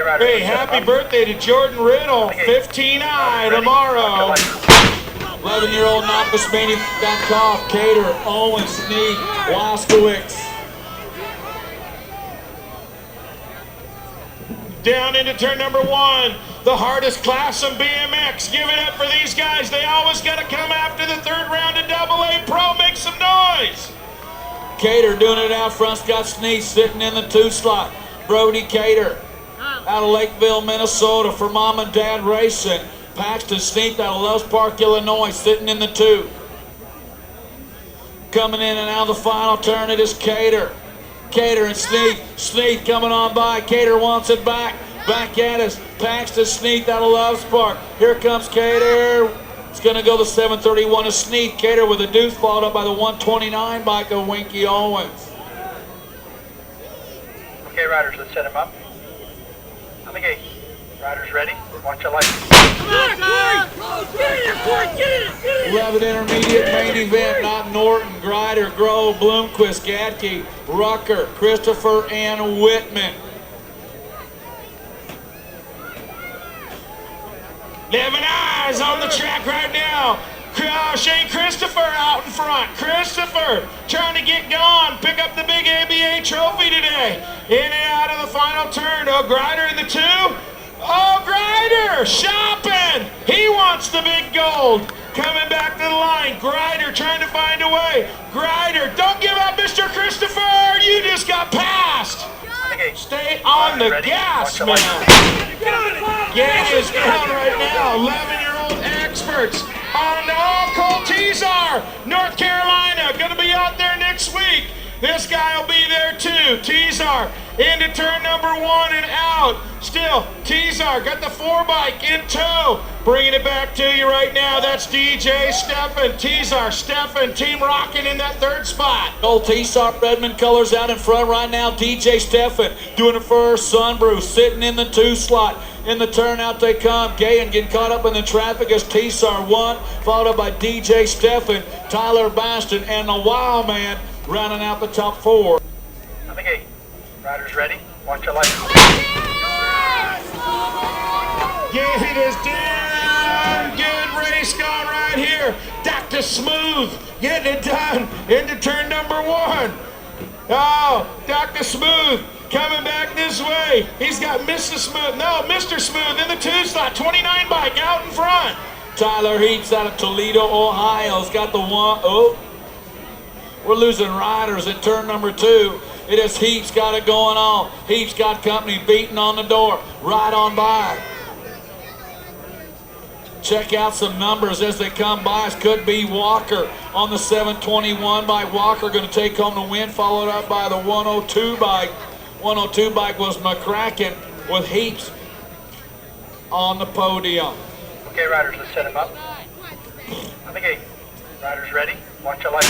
Hey, happy birthday to Jordan Riddle, 15I tomorrow. 11-year-old novice Manny Batkoff, Cater, Owen, Sneak, Waskowicz. Down into turn number one, the hardest class in BMX. Give it up for these guys. They always got to come after the third round of AA Pro. Make some noise. Cater doing it out front. Scott Sneak sitting in the 2 slot. Brody Cater out of Lakeville, Minnesota for Mom and Dad Racing. Paxton Sneak out of Searls Park, Illinois, sitting in the 2. Coming in and out of the final turn, it is Cater. Cater and Sneak. Sneak coming on by. Cater wants it back. Back at us. Paxton Sneak out of Searls Park. Here comes Cater. It's going to go the 731 of Sneak. Cater with a deuce, followed up by the 129 bike of Winky Owens. Okay, riders, let's set him up. On the gate. Riders ready? Watch your light. 11 intermediate main event. Not Norton, Grider, Grove, Bloomquist, Gadke, Rucker, Christopher, and Whitman. 11 eyes on the track right now. Shane Christopher out in front. Christopher trying to get going. Pick up the big ABA trophy today. In and out of the final turn. Oh, Grider in the 2. Oh, Grider shopping. He wants the big gold. Coming back to the line. Grider trying to find a way. Grider, don't give up, Mr. Christopher. You just got passed. Stay on the gas, man. Gang is down right now. 11-year-old experts on Cole Teasar, North Carolina, going to be out there next week. This guy will be there too. Teasar into turn number 1 and out. Still, Teasar got the 4 bike in tow. Bringing it back to you right now. That's DJ Steffen. Teasar, Steffen, team rocking in that 3rd spot. Old Teasar Redmond colors out in front right now. DJ Steffen doing it for Sunbrew, sitting in the 2 slot. In the turnout they come. Gahan getting caught up in the traffic as Teasar 1, followed up by DJ Steffen, Tyler Baston, and the Wild Man rounding out the top 4. On the gate. Riders ready? Watch your light. Gahan is down. Good race going right here. Dr. Smooth getting it done into turn number 1. Oh, Dr. Smooth coming back this way. He's got Mr. Smooth. No, Mr. Smooth in the 2 slot. 29 bike out in front. Tyler Heaps out of Toledo, Ohio. Has got the 1. Oh, we're losing riders at turn number 2. It is Heaps got it going on. Heaps got company beating on the door. Right on by. Check out some numbers as they come by. It could be Walker on the 721 bike. Walker going to take home the win, followed up by the 102 bike. 102 bike was McCracken with Heaps on the podium. Okay, riders, let's set him up. On the gate. Riders ready? Watch your light.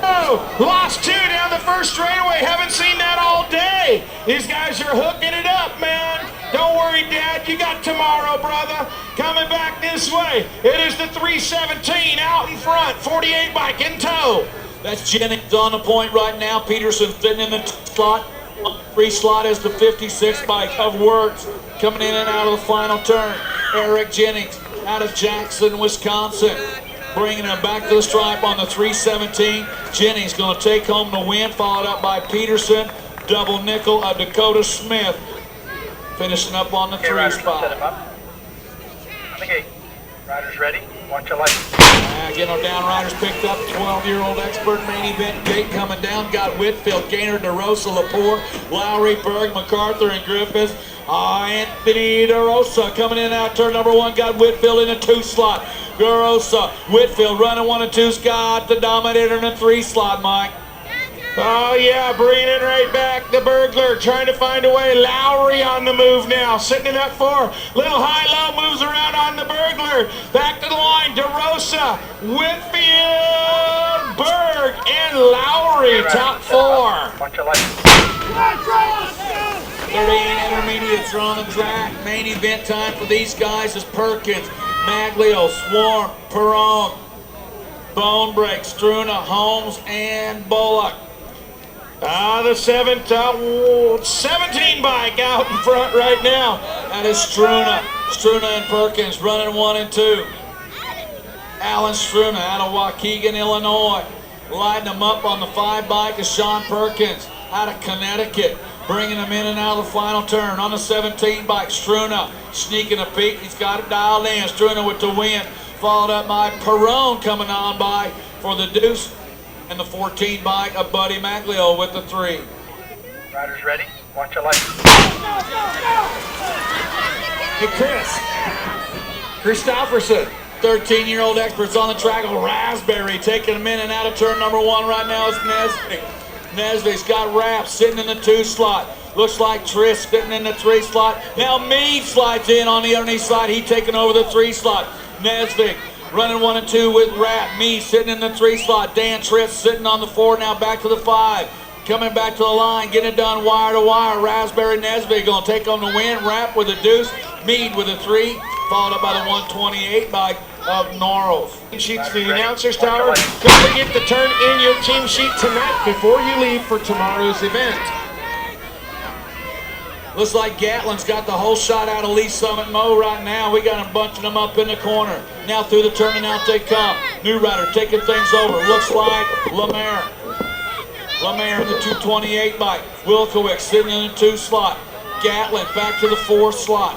Oh, lost 2 down the first straightaway. Haven't seen that all day. These guys are hooking it up, man. Don't worry, Dad. You got tomorrow, brother. Coming back this way. It is the 317 out in front. 48 bike in tow. That's Jennings on the point right now. Peterson sitting in the 2 slot. 3 slot is the 56 bike of Works coming in and out of the final turn. Eric Jennings out of Jackson, Wisconsin, bringing him back to the stripe on the 317. Jennings going to take home the win, followed up by Peterson, double nickel of Dakota Smith, finishing up on the 3 spot. Set him up. On the gate. Riders ready? Watch your light. Getting our down riders picked up. 12-year-old expert main event gate coming down. Got Whitfield, Gaynor, DeRosa, Lepore, Lowry, Berg, MacArthur, and Griffiths. Anthony DeRosa coming in out turn number 1. Got Whitfield in a 2 slot. DeRosa, Whitfield running 1 and 2. Scott the dominator in a 3 slot, Mike. Oh, yeah, bringing it right back. The Burglar trying to find a way. Lowry on the move now, sitting in that 4. Little high-low moves around on the Burglar. Back to the line. DeRosa, Whitfield, Berg, and Lowry, top 4. Watch your light. 38 intermediates are on the track. Main event time for these guys is Perkins, Maglio, Swarm, Perron, Bone Break, Struna, Holmes, and Bullock. The 17 bike out in front right now. That is Struna. Struna and Perkins running 1 and 2. Alan Struna out of Waukegan, Illinois. Lighting them up on the 5 bike is Sean Perkins out of Connecticut. Bringing them in and out of the final turn. On the 17 bike, Struna sneaking a peek. He's got it dialed in. Struna with the win. Followed up by Perone coming on by for the deuce. And the 14 bike of Buddy Maglio with the 3. Riders ready? Watch your light. Hey, Christofferson. 13-year-old experts on the track. Raspberry taking them in and out of turn number 1 right now is Nesbitt. Nesbitt's got Rapp sitting in the 2 slot. Looks like Triss sitting in the 3 slot. Now Meade slides in on the underneath slide. He taking over the 3 slot. Nesbitt running 1 and 2 with Rapp. Meade sitting in the 3 slot. Dan Triss sitting on the 4. Now back to the 5. Coming back to the line. Getting it done wire to wire. Raspberry Nesbitt going to take on the win. Rapp with a deuce. Meade with a 3. Followed up by the 128 by of Norrells. Sheets to the announcer's tower. Don't forget to turn in your team sheet tonight before you leave for tomorrow's event. Looks like Gatlin's got the whole shot out of Lee Summit Mo right now. We got them bunching them up in the corner. Now through the turn and out they come. New rider taking things over. Looks like Lemaire. Lemaire in the 228 bike. Wilkowick sitting in the 2 slot. Gatlin back to the 4 slot.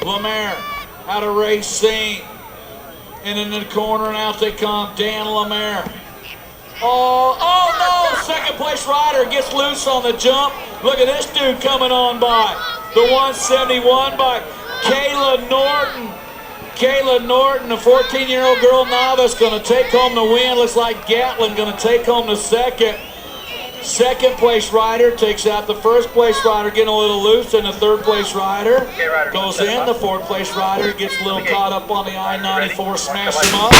Lemaire out of Racine. And in the corner and out they come. Dan Lemaire. Oh no! Second place rider gets loose on the jump. Look at this dude coming on by. The 171 by Kayla Norton. Kayla Norton, a 14-year-old girl novice, going to take home the win. Looks like Gatlin going to take home the second. Second place rider takes out the first place rider, getting a little loose, and the third place rider goes in. The fourth place rider gets a little caught up on the I-94, smash him up.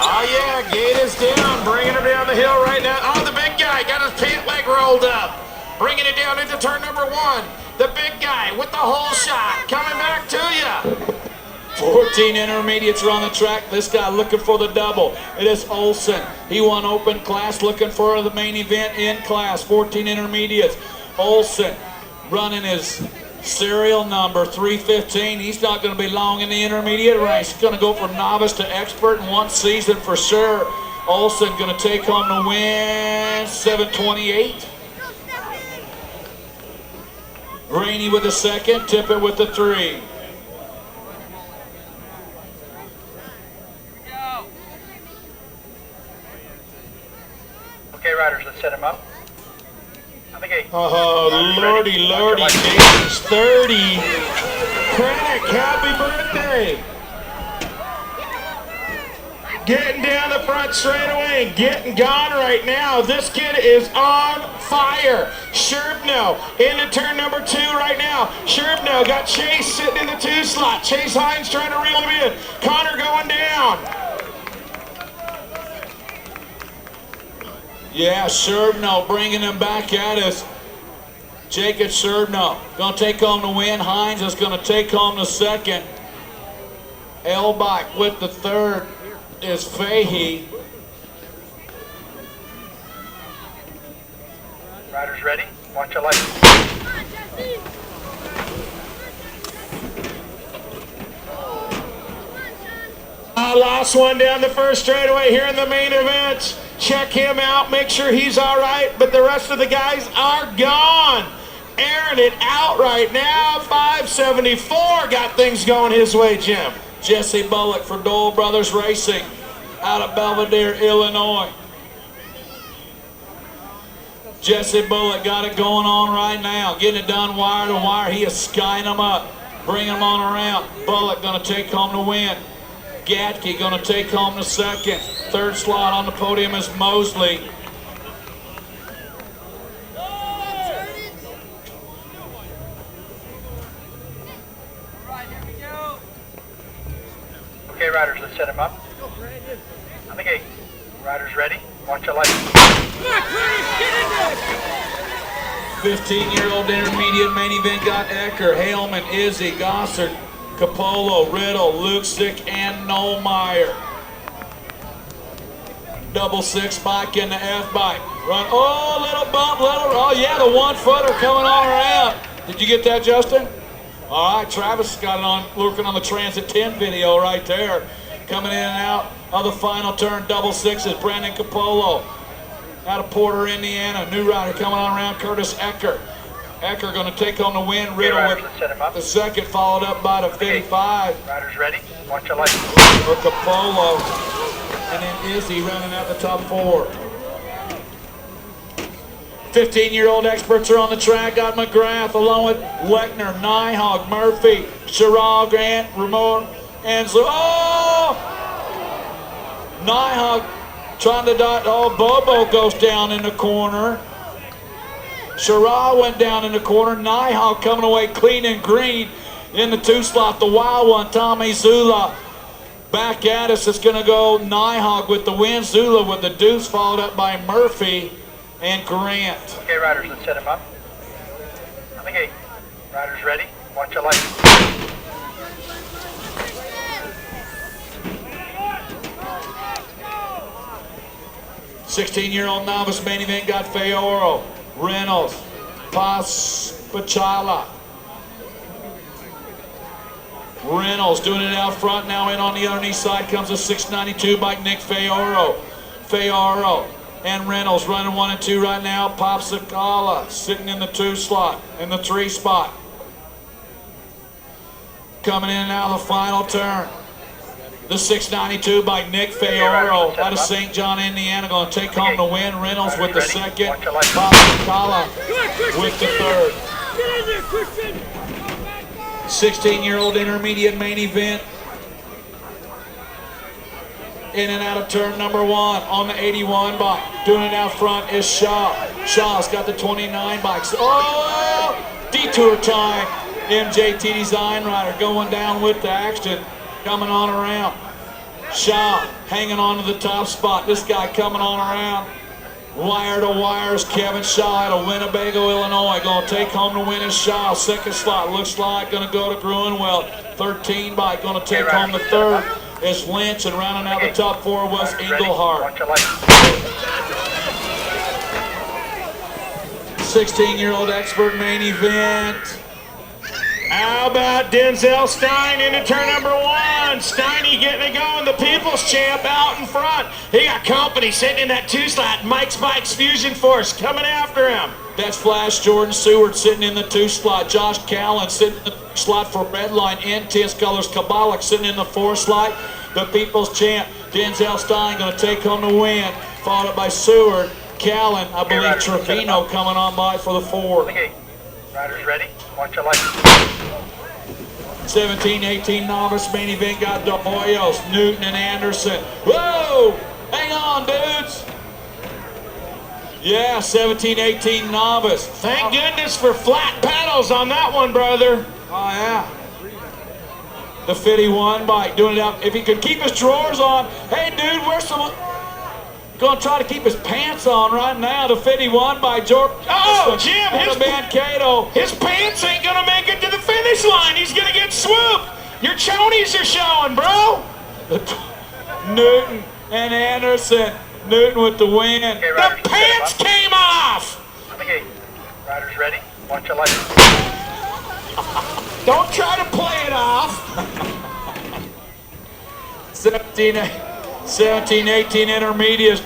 Oh yeah, gate is down, bringing him down the hill right now. Oh, the big guy got his pant leg rolled up. Bringing it down into turn number 1. The big guy with the whole shot coming back to you. 14 intermediates are on the track. This guy looking for the double. It is Olsen. He won open class, looking for the main event in class. 14 intermediates. Olsen running his serial number 315. He's not going to be long in the intermediate race. He's going to go from novice to expert in 1 season for sure. Olsen going to take home the win. 728. Rainey with the second. Tippett with the 3. Okay, riders, let's set him up. On the gate. Oh, lordy, Jason's 30. Krennic, happy birthday. Getting down the front straightaway and getting gone right now. This kid is on fire. Sherbno into turn number 2 right now. Sherbno got Chase sitting in the 2 slot. Chase Hines trying to reel him in. Connor going down. Yeah, Sherbno bringing him back at us. Jacob Sherbno going to take home the win. Hines is going to take home the second. Elbach with the 3rd is Fahey. Riders ready? Watch your light. Last one down the first straightaway here in the main event. Check him out, make sure he's all right, but the rest of the guys are gone. Airing it out right now. 574 got things going his way, Jim. Jesse Bullock for Dole Brothers Racing out of Belvedere, Illinois. Jesse Bullock got it going on right now. Getting it done wire to wire. He is skying them up. Bringing them on around. Bullock going to take home the win. Gatke going to take home the second. 3rd slot on the podium is Mosley. Okay, riders, let's set him up. On the gate. Riders ready? Watch your light. 15-year-old intermediate main event got Ecker, Haleman, Izzy, Gossard, Capolo, Riddle, Luksick, and Nollmeyer. double six bike in the F bike. Run, oh, little bump, oh yeah, the 1-footer coming on around. Did you get that, Justin? All right, Travis got it on, working on the Transit 10 video right there. Coming in and out of the final turn, double six is Brandon Capolo. Out of Porter, Indiana, new rider coming on around, Curtis Ecker. Ecker going to take on the win. Riddle with the second, followed up by the 55. Riders ready? Watch your lights. For Capolo. And then Izzy running out the top four. 15-year-old experts are on the track. Got McGrath along with Lechner, Nyhog, Murphy, Sherrod, Grant, Ramon, and oh! Nyhog trying to dot. Oh, Bobo goes down in the corner. Sherrod went down in the corner. Nyhog coming away clean and green in the 2 slot. The wild one, Tommy Zula. Back at us, it's going to go Nyhog with the win. Zula with the deuce, followed up by Murphy and Grant. Okay, riders, let's set him up. On the gate. Riders ready? Watch your lights. 16-year-old novice main event got Feoro, Reynolds, Paspachala. Reynolds doing it out front, now in on the underneath side comes a 692 by Nick Feoro. Feoro and Reynolds running 1 and 2 right now. Paspachala sitting in the 2 slot, in the 3 spot. Coming in and out of the final turn. The 692 by Nick Feoro out of St. John, Indiana, going to take home the win. Reynolds with the second. Paspachala with the third. 16-year-old intermediate main event. In and out of turn number 1 on the 81 bike. Doing it out front is Shaw. Shaw's got the 29 bikes. Oh! Detour time. MJT Design Rider going down with the action. Coming on around. Shaw hanging on to the top spot. This guy coming on around. Wire to wires, Kevin Shaw out of Winnebago, Illinois. Going to take home the win is Shaw. Second slot looks like going to go to Gruenwald. 13 bike going to take home the third is Lynch, and rounding out the top 4 was Engelhardt. 16-year-old expert main event. How about Denzel Stein into turn number 1? Steiny getting it going. The People's Champ out in front. He got company sitting in that 2 slot. Mike's Bikes Fusion Force coming after him. That's Flash Jordan Seward sitting in the 2 slot. Josh Callan sitting in the slot for Redline. Intense Colors Kabalik sitting in the 4 slot. The People's Champ, Denzel Stein, going to take home the win. Followed up by Seward, Callan, I believe Trevino coming on by for the 4. Riders ready? Watch your lights. 17-18 novice main event got De Hoyos, Newton, and Anderson. Whoa! Hang on, dudes. Yeah, 17-18 novice. Thank goodness for flat pedals on that one, brother. Oh, yeah. The 51 bike doing it up. If he could keep his drawers on. Hey, dude, where's some... Going to try to keep his pants on right now. The 51 by George. Oh, Jim, his pants ain't going to make it to the finish line. He's going to get swooped. Your chonies are showing, bro. Newton and Anderson. Newton with the win. Okay, the pants came off. Okay, riders ready? Watch your lights. Don't try to play it off. 17-18 intermediate.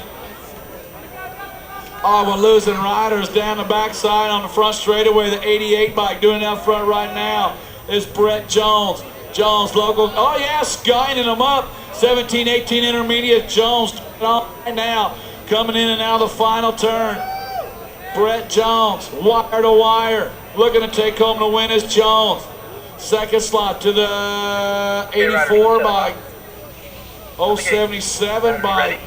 Oh, we're losing riders down the backside on the front straightaway. The 88 bike doing out front right now is Brett Jones. Jones local. Oh, yeah, skying them up. 17-18 intermediate. Jones right now coming in and out of the final turn. Brett Jones, wire to wire. Looking to take home the win is Jones. Second slot to the 84 bike. 077 by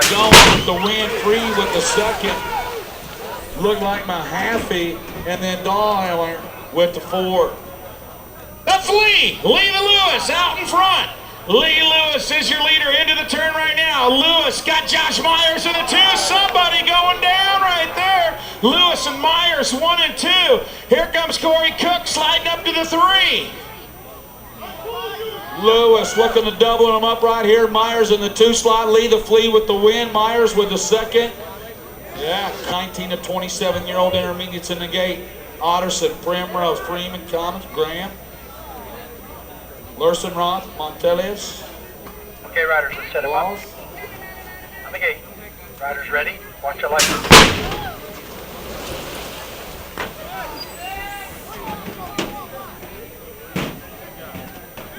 Jones with the win, 3 with the second. Looked like Mahaffey, and then Dahlhammer with the 4. That's Lee Lewis out in front. Lee Lewis is your leader into the turn right now. Lewis got Josh Myers in the 2. Somebody going down right there. Lewis and Myers 1 and 2. Here comes Corey Cook sliding up to the 3. Lewis looking to double them up right here. Myers in the 2 slot. Lee the Flea with the win. Myers with the second. Yeah, 19 to 27-year-old intermediates in the gate. Otterson, Primrose, Freeman, Commons, Graham, Lursenroth, Monteles. Okay, riders, let's set them up. On the gate. Riders ready. Watch your light.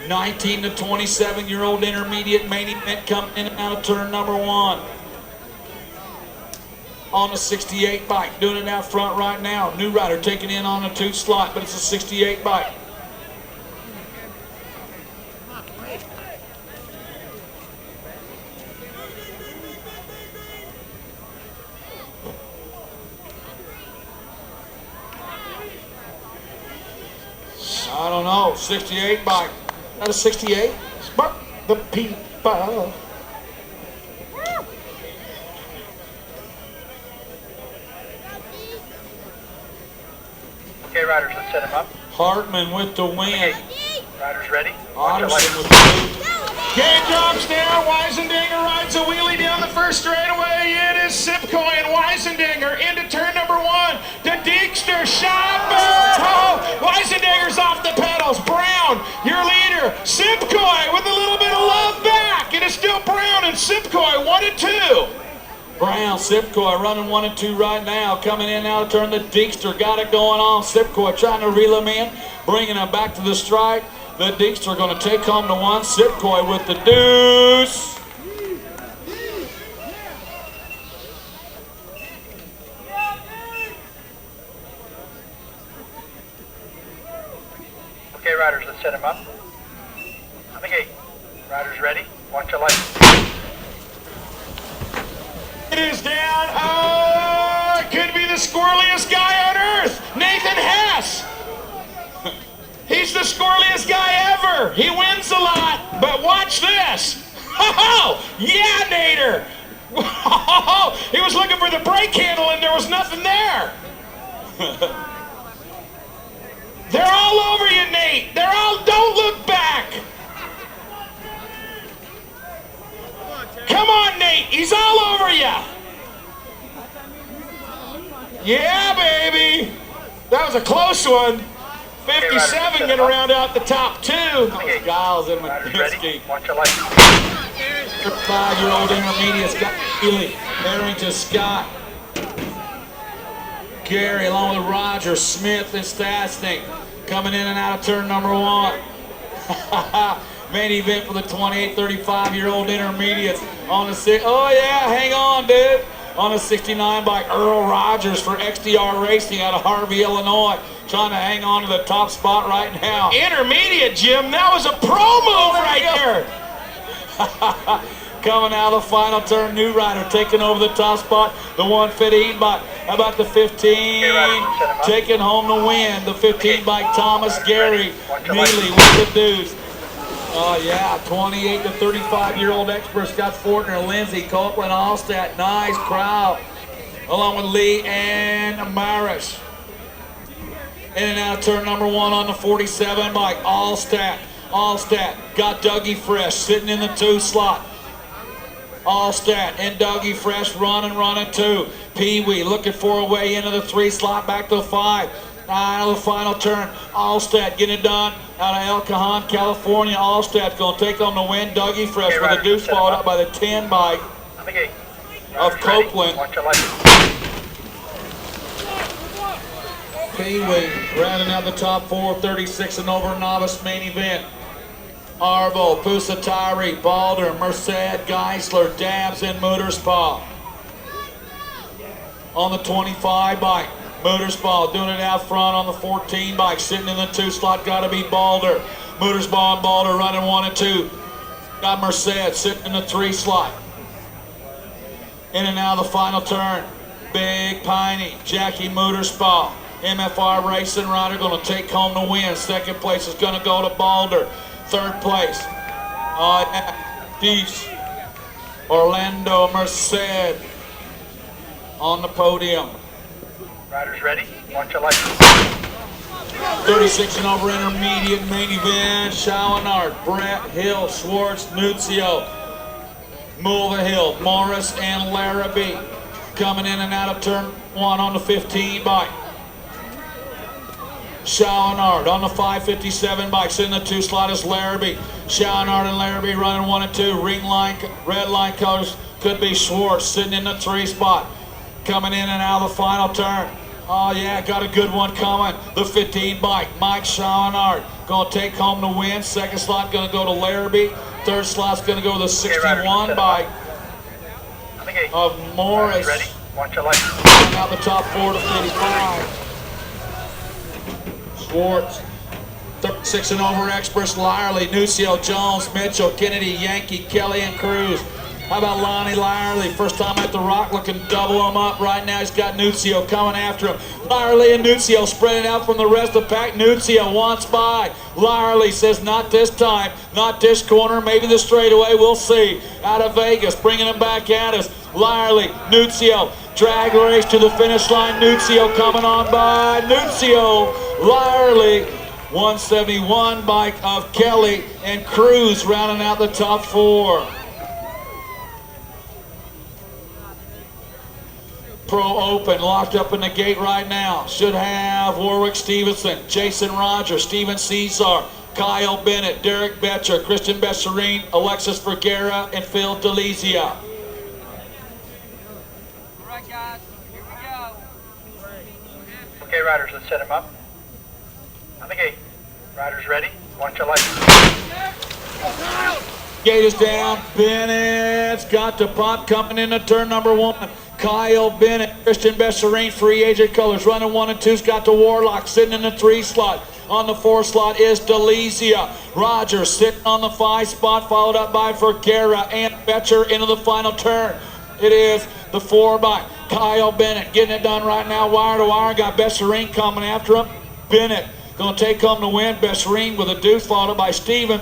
19 to 27-year-old intermediate main event coming in and out of turn number 1. On the 68 bike, doing it out front right now. New rider taking in on a 2 slot, but it's a 68 bike. I don't know, 68 bike. Not a 68? Spark the people. Okay, riders, let's set them up. Hartman with the win. Riders ready. Watch your light. Otterson with the two. Game drops down. Weisendinger rides a wheelie down the first straightaway. It is Sipcoy and Weisendinger into turn number 1. The Deekster shot. Oh, Weisendinger's off the pedals. Brown, your leader. Sipcoy with a little bit of love back. It is still Brown and Sipcoy 1 and 2. Brown, Sipcoy running 1 and 2 right now. Coming in out of turn, the Deekster got it going on. Sipcoy trying to reel him in, bringing him back to the stripe. The Deekster going to take home the 1. Sipcoy with the deuce. Okay, riders, let's set them up. On the gate. Riders ready. Watch your light. It is down. Oh, it could be the squirreliest guy on earth, Nathan Hess. He's the squirreliest guy ever. He wins a lot, but watch this. Oh, yeah, Nader. He was looking for the brake handle and there was nothing there. They're all over you, Nate. They're all, don't look back. Come on, Nate. He's all over you. Yeah, baby. That was a close one. 57 going to round out the top 2. Giles and Riders ready. McKinsky. Watch your light. 5-year-old intermediate, Scott Healy, Harrington Scott, Gary, along with Roger, Smith, and Stastny, coming in and out of turn number 1. Main event for the 28, 35-year-old intermediates on the 6. Oh yeah, hang on, dude. On the 69 by Earl Rogers for XDR Racing out of Harvey, Illinois. Trying to hang on to the top spot right now. Intermediate, Jim. That was a pro move right there. Coming out of the final turn, new rider taking over the top spot. The 115 by, how about the 15? Taking home the win. The 15 by Thomas Gary Neely with the deuce. Oh yeah, 28 to 35-year-old expert Scott Fortner, Lindsay, Copeland, Allstat. Nice crowd. Along with Lee and Maris. In and out of turn number 1 on the 47 bike. Allstat. Allstat got Dougie Fresh sitting in the 2 slot. Allstat and Dougie Fresh running 2. Pee Wee looking for a way into the 3 slot, back to the 5. Out of the final turn, Allstat getting it done out of El Cajon, California. Allstat's going to take on the win. Dougie Fresh with a deuce followed up by the 10 bike of Copeland. Pee Wee rounding out the top 4, 36 and over novice main event. Arvo, Pusatari, Balder, Merced, Geisler, Dabbs, and Mooterspaw. On the 25 bike, Mooterspaw doing it out front on the 14 bike, sitting in the 2 slot, gotta be Balder. Mooterspaw and Balder running 1 and 2. Got Merced sitting in the 3 slot. In and out of the final turn, Big Piney, Jackie Mooterspaw. MFR Racing rider going to take home the win. Second place is going to go to Balder. Third place, Chiefs, Orlando Merced on the podium. Riders ready. Watch your light. 36 and over intermediate main event. Schauenard, Brett, Hill, Schwartz, Nuzio, Mulvihill, Morris, and Larrabee. Coming in and out of turn 1 on the 15 bike. Schauenard on the 557 bikes. In the 2 slot is Larrabee. Schauenard and Larrabee running 1 and 2. Ring line, red line colors could be Schwartz sitting in the 3 spot. Coming in and out of the final turn. Oh yeah, got a good one coming. The 15 bike, Mike Schauenard, gonna take home the win. Second slot gonna go to Larrabee. Third slot's gonna go to the 61 bike of Morris. Ready? Watch your light. Out the top 4 to 55. Schwartz, 36 and over experts, Lyerly, Nucio, Jones, Mitchell, Kennedy, Yankee, Kelly, and Cruz. How about Lonnie Lyerly? First time at the Rock, looking double him up right now. He's got Nucio coming after him. Lyerly and Nucio spreading out from the rest of the pack. Nucio wants by. Lyerly says, not this time, not this corner, maybe the straightaway, we'll see. Out of Vegas, bringing him back at us. Lyerly, Nucio, drag race to the finish line. Nucio coming on by. Nucio, Lyerly, 171 bike of Kelly, and Cruz rounding out the top 4. Pro Open locked up in the gate right now. Should have Warwick Stevenson, Jason Rogers, Steven Cesar, Kyle Bennett, Derek Betcher, Christian Besserine, Alexis Vergara, and Phil Delizia. All right, guys, here we go. Okay, riders, let's set him up. On the gate. Riders ready? Watch your light. Gate is down. Bennett's got to pop coming into turn number 1. Kyle Bennett, Christian Besserine, free agent colors, running 1 and 2's got to Warlock, sitting in the 3 slot. On the 4 slot is Delizia. Rogers sitting on the 5 spot, followed up by Vergara and Betcher into the final turn. It is the 4 by Kyle Bennett, getting it done right now, wire to wire. Got Besserine coming after him. Bennett gonna take home the win. Besserine with a deuce, followed up by Steven.